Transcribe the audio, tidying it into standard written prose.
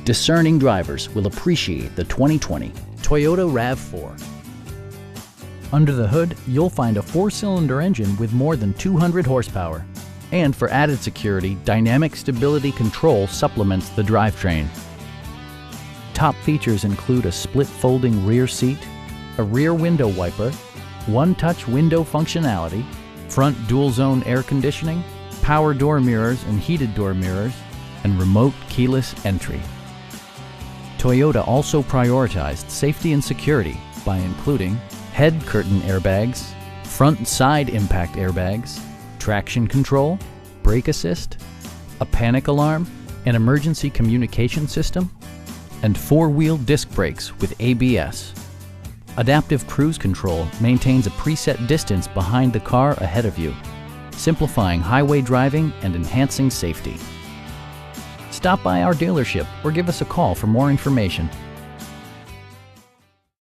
Discerning drivers will appreciate the 2020 Toyota RAV4. Under the hood, you'll find a 4-cylinder engine with more than 200 horsepower. And for added security, dynamic stability control supplements the drivetrain. Top features include a split folding rear seat, a rear window wiper, one-touch window functionality, front dual-zone air conditioning, power door mirrors and heated door mirrors, and remote keyless entry. Toyota also prioritized safety and security by including head curtain airbags, front and side impact airbags, traction control, brake assist, a panic alarm, an emergency communication system, and 4-wheel disc brakes with ABS. Adaptive Cruise Control maintains a preset distance behind the car ahead of you, simplifying highway driving and enhancing safety. Stop by our dealership or give us a call for more information.